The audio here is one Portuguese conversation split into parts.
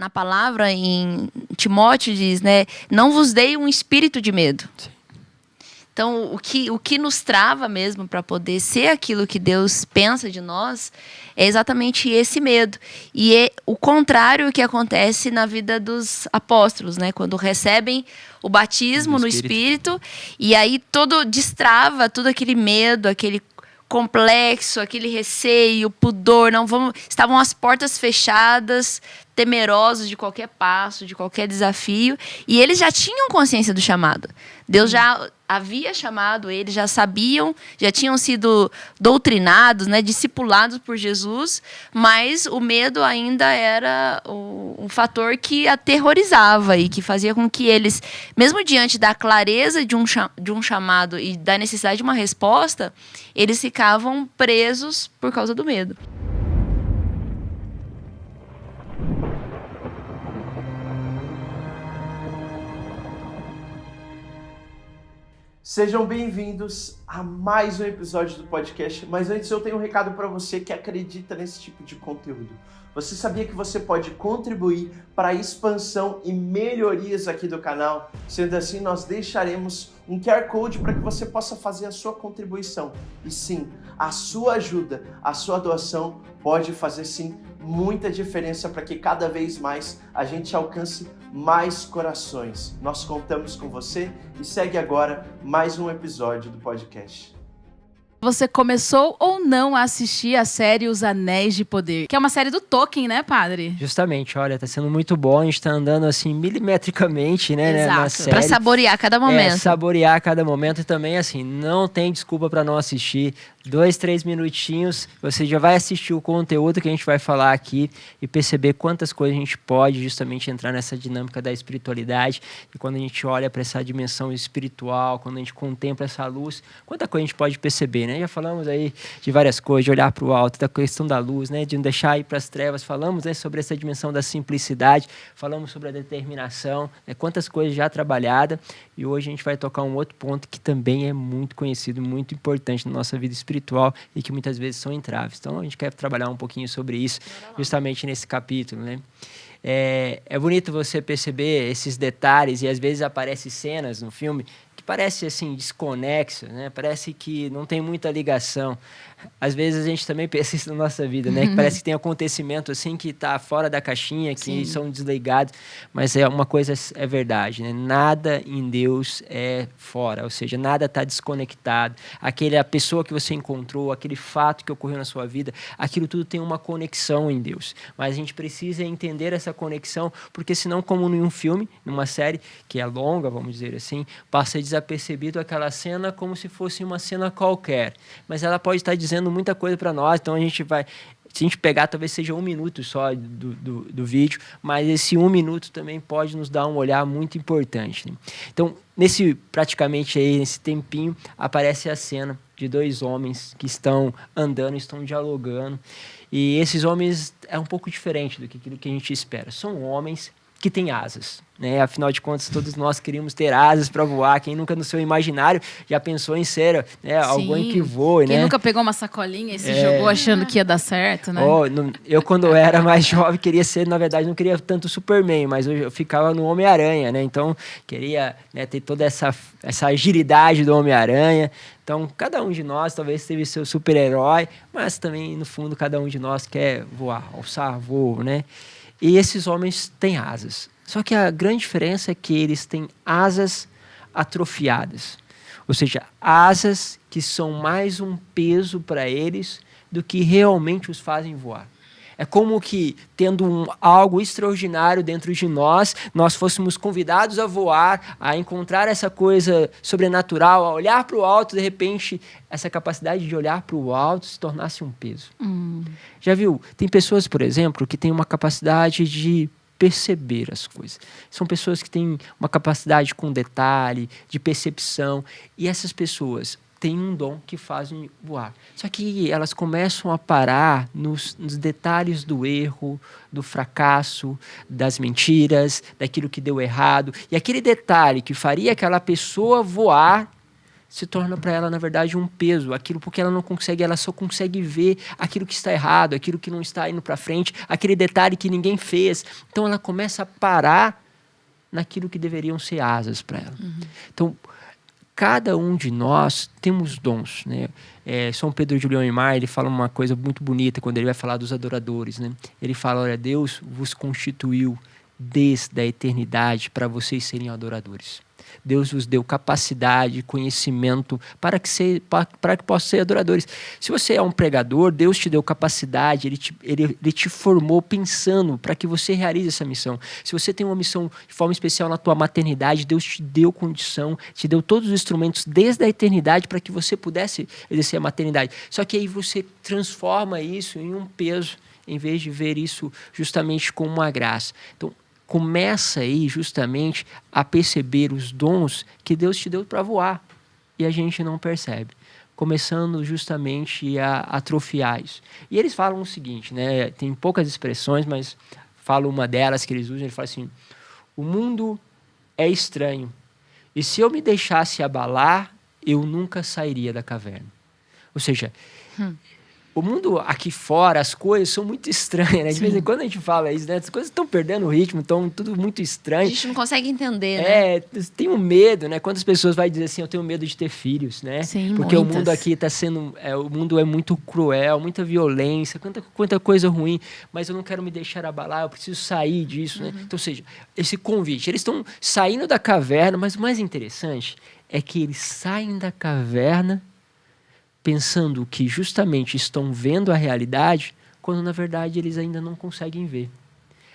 na palavra, em Timóteo diz, né? Não vos dei um espírito de medo. Sim. Então, o que nos trava mesmo para poder ser aquilo que Deus pensa de nós é exatamente esse medo. E é o contrário que acontece na vida dos apóstolos, né? Quando recebem o batismo no Espírito, e aí destrava todo aquele medo, aquele complexo, aquele receio, pudor. Estavam as portas fechadas, temerosos de qualquer passo, de qualquer desafio, e eles já tinham consciência do chamado. Deus já havia chamado eles, já sabiam, já tinham sido doutrinados, né, discipulados por Jesus, mas o medo ainda era um fator que aterrorizava e que fazia com que eles, mesmo diante da clareza de um chamado e da necessidade de uma resposta, eles ficavam presos por causa do medo. Sejam bem-vindos a mais um episódio do podcast, mas antes eu tenho um recado para você que acredita nesse tipo de conteúdo. Você sabia que você pode contribuir para a expansão e melhorias aqui do canal? Sendo assim, nós deixaremos um QR Code para que você possa fazer a sua contribuição. E sim, a sua ajuda, a sua doação pode fazer sim muita diferença para que cada vez mais a gente alcance mais corações. Nós contamos com você e segue agora mais um episódio do podcast. Você começou ou não a assistir a série Os Anéis de Poder, que é uma série do Tolkien, né, padre? Justamente, olha, tá sendo muito bom, a gente tá andando assim milimetricamente, né, na série. Pra saborear cada momento. Saborear cada momento e também assim, não tem desculpa pra não assistir. 2, 3 minutinhos, você já vai assistir o conteúdo que a gente vai falar aqui e perceber quantas coisas a gente pode justamente entrar nessa dinâmica da espiritualidade. E quando a gente olha para essa dimensão espiritual, quando a gente contempla essa luz, quanta coisa a gente pode perceber, né? Já falamos aí de várias coisas, de olhar para o alto, da questão da luz, né? De não deixar ir para as trevas. Falamos, né, sobre essa dimensão da simplicidade, falamos sobre a determinação, né? Quantas coisas já trabalhadas. E hoje a gente vai tocar um outro ponto que também é muito conhecido, muito importante na nossa vida espiritual e que muitas vezes são entraves. Então a gente quer trabalhar um pouquinho sobre isso justamente nesse capítulo, né? É bonito você perceber esses detalhes e às vezes aparecem cenas no filme que parece assim desconexo, né? Parece que não tem muita ligação. Às vezes a gente também pensa isso na nossa vida, né? Que parece que tem acontecimento assim que está fora da caixinha, que Sim. são desligados, mas uma coisa é verdade, né? Nada em Deus é fora, ou seja, nada está desconectado. A pessoa que você encontrou, aquele fato que ocorreu na sua vida, aquilo tudo tem uma conexão em Deus. Mas a gente precisa entender essa conexão, porque senão, como em um filme, numa série que é longa, vamos dizer assim, passa desapercebido aquela cena como se fosse uma cena qualquer, mas ela pode estar dizendo muita coisa para nós, então a gente vai, se a gente pegar, talvez seja 1 minuto só do vídeo, mas esse 1 minuto também pode nos dar um olhar muito importante, né? Então, praticamente aí, nesse tempinho, aparece a cena de 2 homens que estão andando, estão dialogando, e esses homens é um pouco diferente do que aquilo que a gente espera. São homens que têm asas, né? Afinal de contas, todos nós queríamos ter asas para voar. Quem nunca no seu imaginário já pensou em ser, né, alguém que voe, Quem né? nunca pegou uma sacolinha e se jogou achando que ia dar certo, né? Eu, quando eu era mais jovem, queria ser, na verdade, não queria tanto Superman, mas eu ficava no Homem-Aranha, né? Então, queria, né, ter toda essa agilidade do Homem-Aranha. Então, cada um de nós talvez teve seu super-herói, mas também, no fundo, cada um de nós quer voar, alçar voo, né? E esses homens têm asas. Só que a grande diferença é que eles têm asas atrofiadas. Ou seja, asas que são mais um peso para eles do que realmente os fazem voar. É como que, tendo algo extraordinário dentro de nós fôssemos convidados a voar, a encontrar essa coisa sobrenatural, a olhar para o alto, de repente, essa capacidade de olhar para o alto se tornasse um peso. Já viu? Tem pessoas, por exemplo, que têm uma capacidade de perceber as coisas. São pessoas que têm uma capacidade com detalhe, de percepção, e essas pessoas têm um dom que fazem voar. Só que elas começam a parar nos detalhes do erro, do fracasso, das mentiras, daquilo que deu errado. E aquele detalhe que faria aquela pessoa voar se torna para ela, na verdade, um peso. Aquilo porque ela só consegue ver aquilo que está errado, aquilo que não está indo para frente, aquele detalhe que ninguém fez. Então ela começa a parar naquilo que deveriam ser asas para ela. Então, cada um de nós temos dons, né? São Pedro de Leão e Mar, ele fala uma coisa muito bonita quando ele vai falar dos adoradores, né? Ele fala, olha, Deus vos constituiu desde a eternidade para vocês serem adoradores. Deus vos deu capacidade, conhecimento para que possam ser adoradores. Se você é um pregador, Deus te deu capacidade, Ele te formou pensando para que você realize essa missão. Se você tem uma missão de forma especial na tua maternidade, Deus te deu condição, te deu todos os instrumentos desde a eternidade para que você pudesse exercer a maternidade. Só que aí você transforma isso em um peso, em vez de ver isso justamente como uma graça. Então, começa aí justamente a perceber os dons que Deus te deu para voar e a gente não percebe, começando justamente a atrofiar isso. E eles falam o seguinte, né? Tem poucas expressões, mas falo uma delas que eles usam, ele fala assim, o mundo é estranho e se eu me deixasse abalar, eu nunca sairia da caverna. Ou seja, o mundo aqui fora, as coisas são muito estranhas, né? De vez em quando a gente fala isso, né? As coisas estão perdendo o ritmo, estão tudo muito estranho. A gente não consegue entender, né? Tenho medo, né? Quantas pessoas vai dizer assim, eu tenho medo de ter filhos, né? Sim, porque muitas. o mundo aqui está sendo... o mundo é muito cruel, muita violência, quanta coisa ruim, mas eu não quero me deixar abalar, eu preciso sair disso, né? Então, ou seja, esse convite, eles estão saindo da caverna, mas o mais interessante é que eles saem da caverna pensando que justamente estão vendo a realidade, quando na verdade eles ainda não conseguem ver.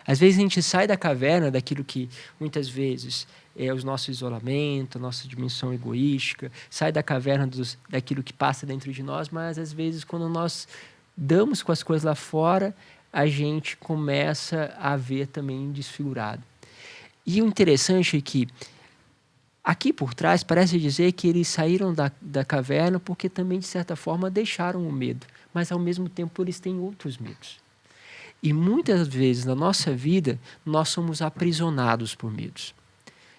Às vezes a gente sai da caverna daquilo que muitas vezes é o nosso isolamento, a nossa dimensão egoística, sai da caverna daquilo que passa dentro de nós, mas às vezes quando nós damos com as coisas lá fora, a gente começa a ver também desfigurado. E o interessante é que aqui por trás parece dizer que eles saíram da caverna porque também, de certa forma, deixaram o medo. Mas, ao mesmo tempo, eles têm outros medos. E muitas vezes, na nossa vida, nós somos aprisionados por medos.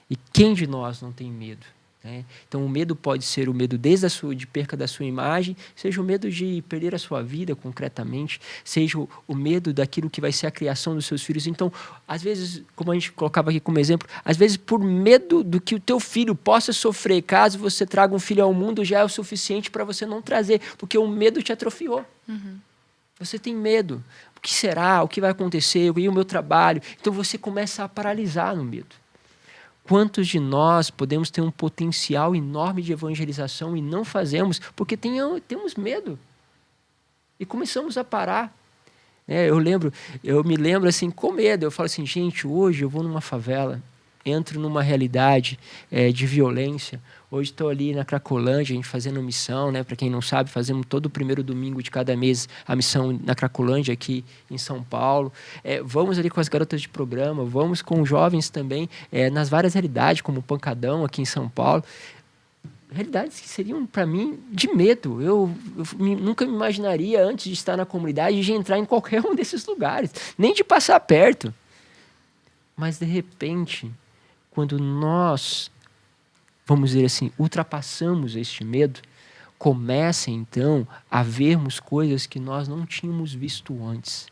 E quem de nós não tem medo? Né? Então, o medo pode ser o medo desde de perca da sua imagem, seja o medo de perder a sua vida concretamente, seja o medo daquilo que vai ser a criação dos seus filhos. Então, às vezes, como a gente colocava aqui como exemplo, às vezes por medo do que o teu filho possa sofrer caso você traga um filho ao mundo, já é o suficiente para você não trazer, porque o medo te atrofiou. Você tem medo. O que será? O que vai acontecer? E o meu trabalho? Então, você começa a paralisar no medo. Quantos de nós podemos ter um potencial enorme de evangelização e não fazemos porque temos medo? E começamos a parar. Eu me lembro assim, com medo. Eu falo assim, gente, hoje eu vou numa favela, entro numa realidade de violência. Hoje estou ali na Cracolândia, a gente fazendo missão, né? Para quem não sabe, fazemos todo o primeiro domingo de cada mês a missão na Cracolândia aqui em São Paulo. Vamos ali com as garotas de programa, vamos com jovens também nas várias realidades, como o Pancadão aqui em São Paulo. Realidades que seriam, para mim, de medo. Eu nunca me imaginaria, antes de estar na comunidade, de entrar em qualquer um desses lugares, nem de passar perto. Mas, de repente, quando nós, vamos dizer assim, ultrapassamos este medo, começa, então, a vermos coisas que nós não tínhamos visto antes.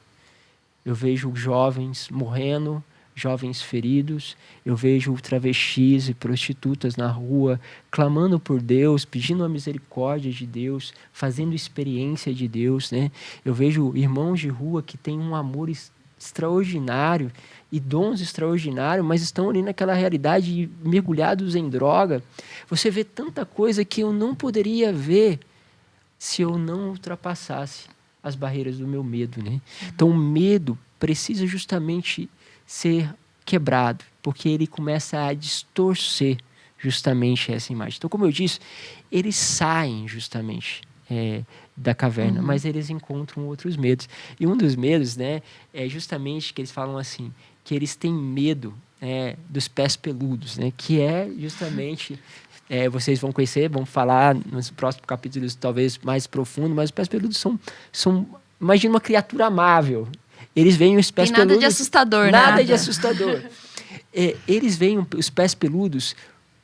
Eu vejo jovens morrendo, jovens feridos, eu vejo travestis e prostitutas na rua clamando por Deus, pedindo a misericórdia de Deus, fazendo experiência de Deus, né? Eu vejo irmãos de rua que têm um amor extraordinário e dons extraordinários, mas estão ali naquela realidade mergulhados em droga. Você vê tanta coisa que eu não poderia ver se eu não ultrapassasse as barreiras do meu medo, né? Então o medo precisa justamente ser quebrado, porque ele começa a distorcer justamente essa imagem. Então, como eu disse, eles saem justamente da caverna, mas eles encontram outros medos. E um dos medos, né, é justamente que eles falam assim, que eles têm medo dos pés peludos, né, que é justamente... vocês vão conhecer, vão falar nos próximos capítulos talvez mais profundo, mas os pés peludos são imagina uma criatura amável. Eles veem os pés peludos... Tem nada de assustador, Nada de assustador. Eles veem os pés peludos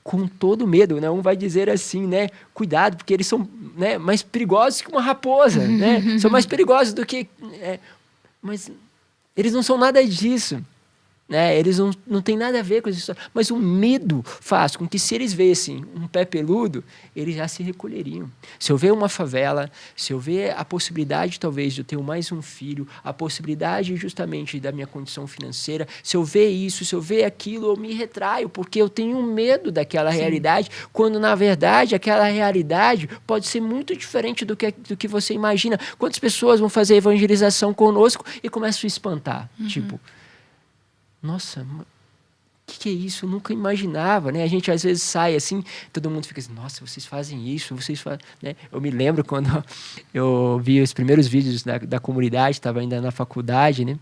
com todo medo, né? Um vai dizer assim, né? Cuidado, porque eles são, né, mais perigosos que uma raposa, né? São mais perigosos do que... mas eles não são nada disso. Né? Eles não têm nada a ver com isso, mas o medo faz com que, se eles vissem um pé peludo, eles já se recolheriam. Se eu ver uma favela, se eu ver a possibilidade talvez de eu ter mais um filho, a possibilidade justamente da minha condição financeira, se eu ver isso, se eu ver aquilo, eu me retraio, porque eu tenho medo daquela realidade, quando na verdade aquela realidade pode ser muito diferente do que você imagina. Quantas pessoas vão fazer evangelização conosco e começam a se espantar, tipo... Nossa, o que é isso? Eu nunca imaginava, né? A gente às vezes sai assim, todo mundo fica assim, nossa, vocês fazem isso, vocês fazem... Né? Eu me lembro quando eu vi os primeiros vídeos da comunidade, estava ainda na faculdade, né?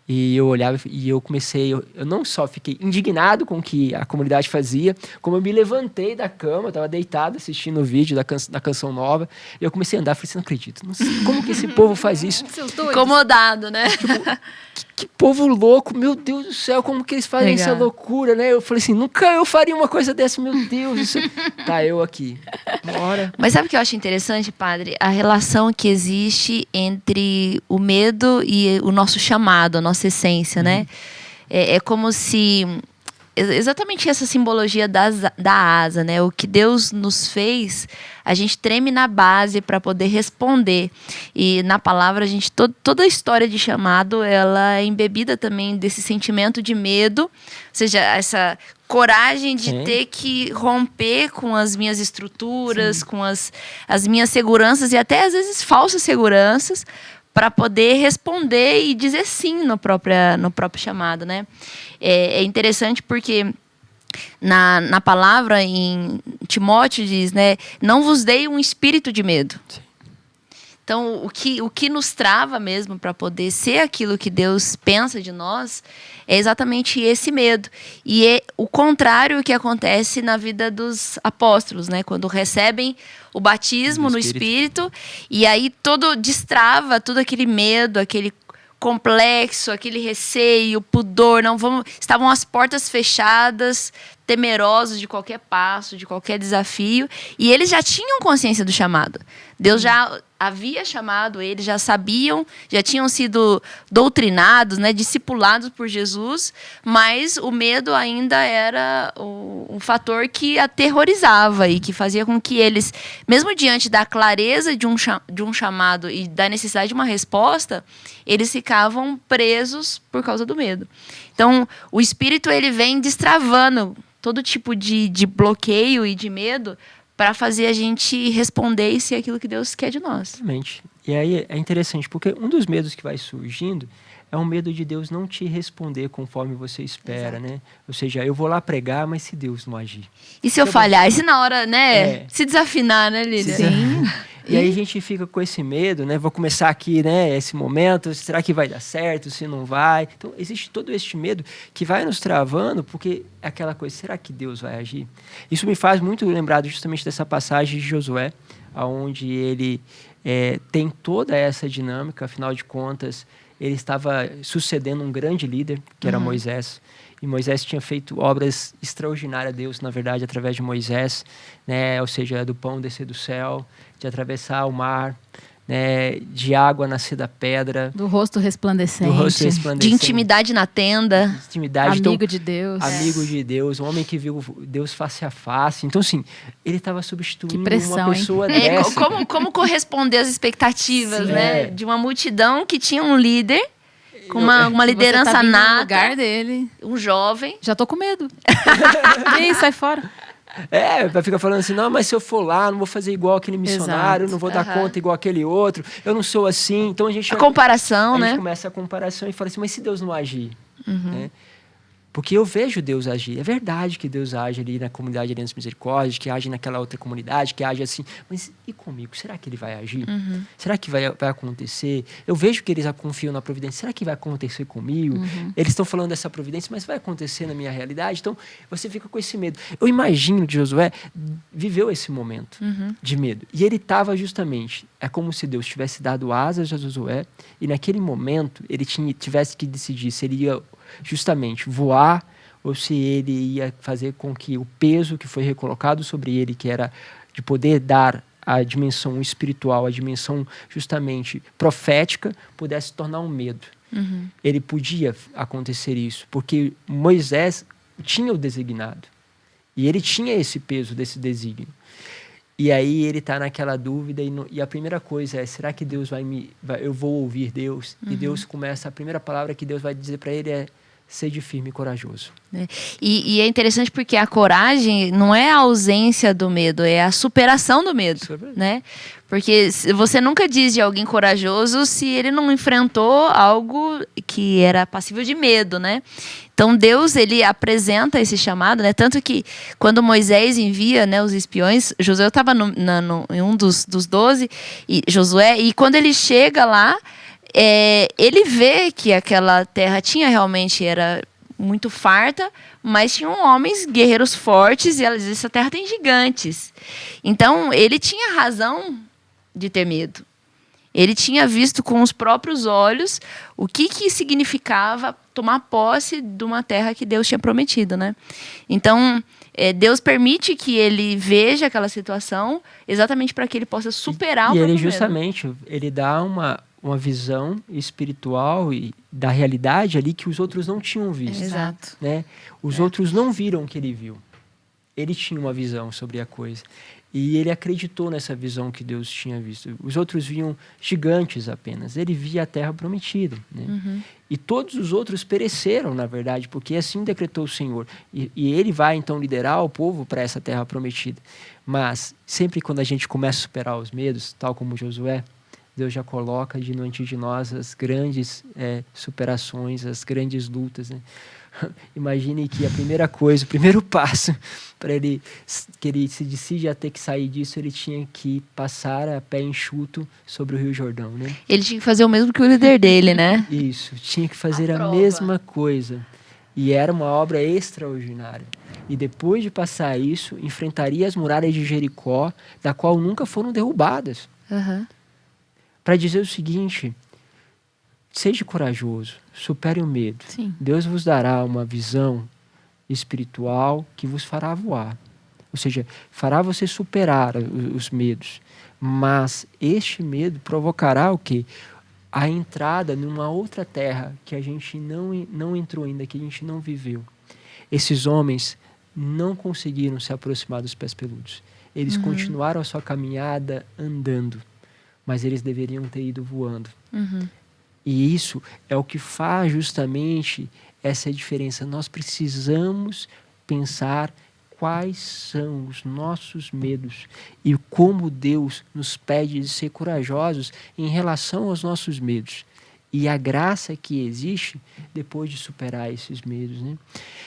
E eu olhava e eu comecei... Eu não só fiquei indignado com o que a comunidade fazia, como eu me levantei da cama, estava deitado assistindo o vídeo da Canção Nova, e eu comecei a andar, falei assim, não acredito, não sei, como que esse povo faz isso? Incomodado, né? Tipo, que povo louco, meu Deus do céu, como que eles fazem essa loucura, né? Eu falei assim, nunca eu faria uma coisa dessa, meu Deus do céu. Tá, eu aqui, uma hora. Mas sabe o que eu acho interessante, padre? A relação que existe entre o medo e o nosso chamado, a nossa essência, né? É como se... Exatamente essa simbologia da asa, né? O que Deus nos fez, a gente treme na base para poder responder. E na palavra, toda a história de chamado, ela é embebida também desse sentimento de medo, ou seja, essa coragem de ter que romper com as minhas estruturas, com as minhas seguranças e até às vezes falsas seguranças, para poder responder e dizer sim no próprio chamado, né? É interessante porque na palavra em Timóteo diz, né? Não vos dei um espírito de medo. Sim. Então, o que nos trava mesmo para poder ser aquilo que Deus pensa de nós é exatamente esse medo. E é o contrário que acontece na vida dos apóstolos, né? Quando recebem o batismo no Espírito, e aí destrava todo aquele medo, aquele complexo, aquele receio, pudor. Estavam as portas fechadas, temerosos de qualquer passo, de qualquer desafio, e eles já tinham consciência do chamado. Deus já havia chamado eles, já sabiam, já tinham sido doutrinados, né, discipulados por Jesus, mas o medo ainda era um fator que aterrorizava e que fazia com que eles, mesmo diante da clareza de um chamado e da necessidade de uma resposta, eles ficavam presos por causa do medo. Então, o Espírito ele vem destravando todo tipo de bloqueio e de medo para fazer a gente responder e ser aquilo que Deus quer de nós. Exatamente. E aí é interessante, porque um dos medos que vai surgindo é o medo de Deus não te responder conforme você espera, né? Ou seja, eu vou lá pregar, mas se Deus não agir? E se eu falhar? E se na hora, né? Se desafinar, né, Lília? Sim. E aí a gente fica com esse medo, né? Vou começar aqui, né? Esse momento, será que vai dar certo? Se não vai? Então, existe todo este medo que vai nos travando, porque é aquela coisa, será que Deus vai agir? Isso me faz muito lembrar justamente dessa passagem de Josué, onde ele tem toda essa dinâmica, afinal de contas, ele estava sucedendo um grande líder, que era Moisés. E Moisés tinha feito obras extraordinárias a Deus, na verdade, através de Moisés, né? Ou seja, do pão descer do céu, de atravessar o mar, né? De água nascer da pedra. Do rosto resplandecente. De intimidade na tenda. Intimidade. Amigo então, de Deus. Amigo de Deus, um homem que viu Deus face a face. Então, assim, ele estava substituindo pressão, uma pessoa dessa. Como corresponder às expectativas, né? De uma multidão que tinha um líder com uma liderança tá nata. no lugar dele. Um jovem. Já tô com medo. E aí, sai fora. Vai ficar falando assim, não, mas se eu for lá, não vou fazer igual aquele missionário, não vou dar conta igual aquele outro, eu não sou assim. Então a gente... comparação, né? A gente começa a comparação e fala assim, mas se Deus não agir? Né? Porque eu vejo Deus agir. É verdade que Deus age ali na comunidade Aliança Misericórdia, que age naquela outra comunidade, que age assim. Mas e comigo? Será que ele vai agir? Será que vai acontecer? Eu vejo que eles confiam na providência. Será que vai acontecer comigo? Eles estão falando dessa providência, mas vai acontecer na minha realidade? Então, você fica com esse medo. Eu imagino que Josué viveu esse momento de medo. E ele estava justamente... É como se Deus tivesse dado asas a Josué e naquele momento ele tivesse que decidir se ele ia justamente voar ou se ele ia fazer com que o peso que foi recolocado sobre ele, que era de poder dar a dimensão espiritual, a dimensão justamente profética, pudesse se tornar um medo. Ele podia acontecer isso, porque Moisés tinha o designado. E ele tinha esse peso desse desígnio. E aí ele está naquela dúvida e a primeira coisa é, será que Deus eu vou ouvir Deus? E Deus começa, a primeira palavra que Deus vai dizer para ele é, sede firme e corajoso. E é interessante porque a coragem não é a ausência do medo, é a superação do medo, né? Porque você nunca diz de alguém corajoso se ele não enfrentou algo que era passível de medo, né? Então Deus, ele apresenta esse chamado, né? Tanto que quando Moisés envia, né, os espiões, Josué estava em um dos 12, e quando ele chega lá, ele vê que aquela terra era muito farta, mas tinham homens guerreiros fortes e essa terra tem gigantes. Então ele tinha razão de ter medo. Ele tinha visto com os próprios olhos o que significava tomar posse de uma terra que Deus tinha prometido, né? Então, Deus permite que ele veja aquela situação exatamente para que ele possa superar o próprio medo. E ele justamente, ele dá uma visão espiritual e da realidade ali que os outros não tinham visto. Exato. Né? Os outros não viram o que ele viu. Ele tinha uma visão sobre a coisa. E ele acreditou nessa visão que Deus tinha visto. Os outros viam gigantes apenas. Ele via a terra prometida. Né? E todos os outros pereceram, na verdade, porque assim decretou o Senhor. E ele vai, então, liderar o povo para essa terra prometida. Mas, sempre quando a gente começa a superar os medos, tal como Josué, Deus já coloca diante de nós as grandes superações, as grandes lutas. Né? Imagine que a primeira coisa, o primeiro passo para que ele se decide a ter que sair disso, ele tinha que passar a pé enxuto sobre o Rio Jordão, né? Ele tinha que fazer o mesmo que o líder dele, né? Isso, tinha que fazer a mesma coisa. E era uma obra extraordinária. E depois de passar isso, enfrentaria as muralhas de Jericó, da qual nunca foram derrubadas. Para dizer o seguinte: seja corajoso, supere o medo. Sim. Deus vos dará uma visão espiritual que vos fará voar. Ou seja, fará você superar os medos. Mas este medo provocará o quê? A entrada numa outra terra que a gente não entrou ainda, que a gente não viveu. Esses homens não conseguiram se aproximar dos pés peludos. Eles continuaram a sua caminhada andando, mas eles deveriam ter ido voando. E isso é o que faz justamente essa diferença. Nós precisamos pensar quais são os nossos medos e como Deus nos pede de ser corajosos em relação aos nossos medos. E a graça que existe depois de superar esses medos. Né?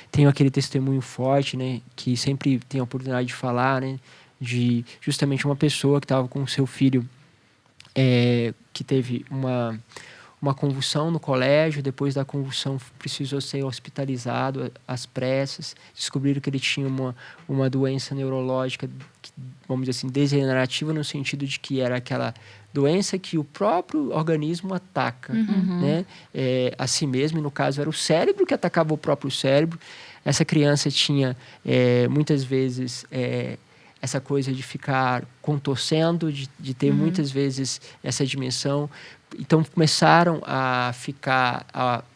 Tenho aquele testemunho forte, né, que sempre tenho a oportunidade de falar, né, de justamente uma pessoa que estava com o seu filho que teve uma convulsão no colégio. Depois da convulsão precisou ser hospitalizado às pressas. Descobriram que ele tinha uma doença neurológica, vamos dizer assim, degenerativa, no sentido de que era aquela doença que o próprio organismo ataca, né? A si mesmo, e no caso era o cérebro que atacava o próprio cérebro. Essa criança tinha muitas vezes essa coisa de ficar contorcendo, de ter muitas vezes essa dimensão. Então começaram a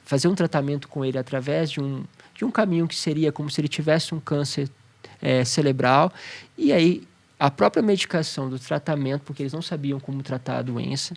fazer um tratamento com ele através de um caminho que seria como se ele tivesse um câncer cerebral. E aí a própria medicação do tratamento, porque eles não sabiam como tratar a doença,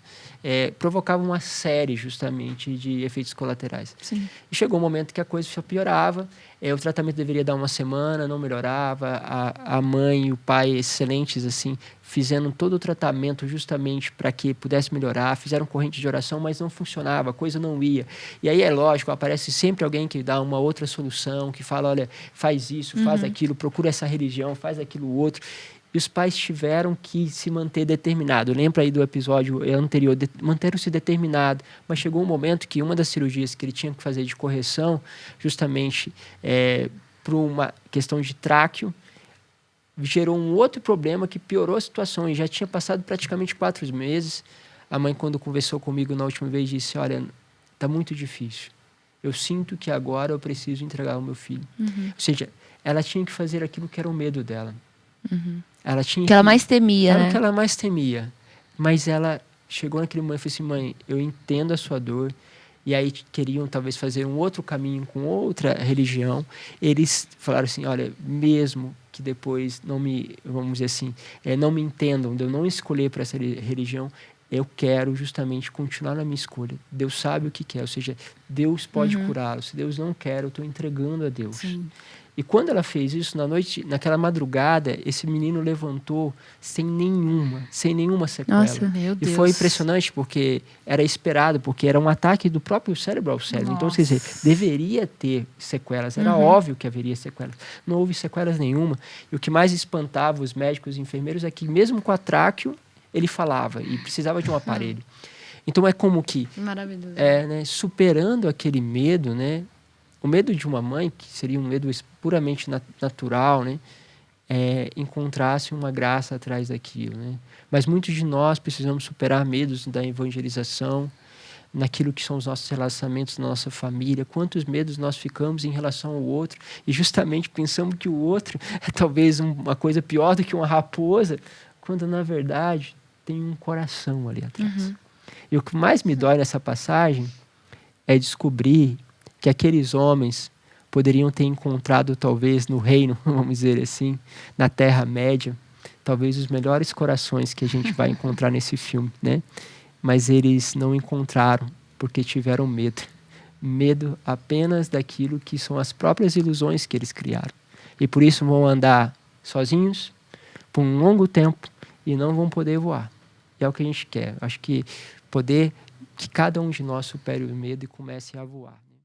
provocava uma série justamente de efeitos colaterais. Sim. E chegou um momento que a coisa só piorava. O tratamento deveria dar uma semana, não melhorava. A mãe e o pai, excelentes assim, fizeram todo o tratamento justamente para que pudesse melhorar, fizeram corrente de oração, mas não funcionava, a coisa não ia. E aí é lógico, aparece sempre alguém que dá uma outra solução, que fala, olha, faz isso, faz aquilo, procura essa religião, faz aquilo outro. E os pais tiveram que se manter determinados. Lembra aí do episódio anterior, manteram-se determinados, mas chegou um momento que uma das cirurgias que ele tinha que fazer de correção, justamente por uma questão de tráqueo, gerou um outro problema que piorou a situação, e já tinha passado praticamente 4 meses. A mãe, quando conversou comigo na última vez, disse, olha, está muito difícil. Eu sinto que agora eu preciso entregar o meu filho. Ou seja, ela tinha que fazer aquilo que era o medo dela. Ela tinha que ela mais temia, era né? o que ela mais temia. Mas ela chegou naquele momento e falou assim, mãe, eu entendo a sua dor. E aí queriam talvez fazer um outro caminho com outra religião. Eles falaram assim, olha, mesmo que depois não me, vamos dizer assim, não me entendam, de eu não escolher para essa religião, eu quero justamente continuar na minha escolha. Deus sabe o que quer, ou seja, Deus pode curá-lo. Se Deus não quer, eu estou entregando a Deus. Sim. E quando ela fez isso, na noite, naquela madrugada, esse menino levantou sem nenhuma sequela. Nossa, Meu E Deus. foi impressionante, porque era esperado, porque era um ataque do próprio cérebro ao cérebro. Então, Nossa. quer dizer, deveria ter sequelas. Era óbvio que haveria sequelas. Não houve sequelas nenhuma. E o que mais espantava os médicos e enfermeiros é que, mesmo com a tráqueo, ele falava e precisava de um aparelho. Então, é como que, Maravilhoso. né, superando aquele medo, né, o medo de uma mãe, que seria um medo puramente natural, né, encontrasse uma graça atrás daquilo, né? Mas muitos de nós precisamos superar medos da evangelização, naquilo que são os nossos relacionamentos na nossa família, quantos medos nós ficamos em relação ao outro, e justamente pensamos que o outro é talvez uma coisa pior do que uma raposa, quando na verdade tem um coração ali atrás. E o que mais me dói nessa passagem é descobrir que aqueles homens poderiam ter encontrado, talvez, no reino, vamos dizer assim, na Terra-média, talvez os melhores corações que a gente vai encontrar nesse filme, né? Mas eles não encontraram, porque tiveram medo. Medo apenas daquilo que são as próprias ilusões que eles criaram. E por isso vão andar sozinhos por um longo tempo e não vão poder voar. E é o que a gente quer. Acho que cada um de nós supere o medo e comece a voar.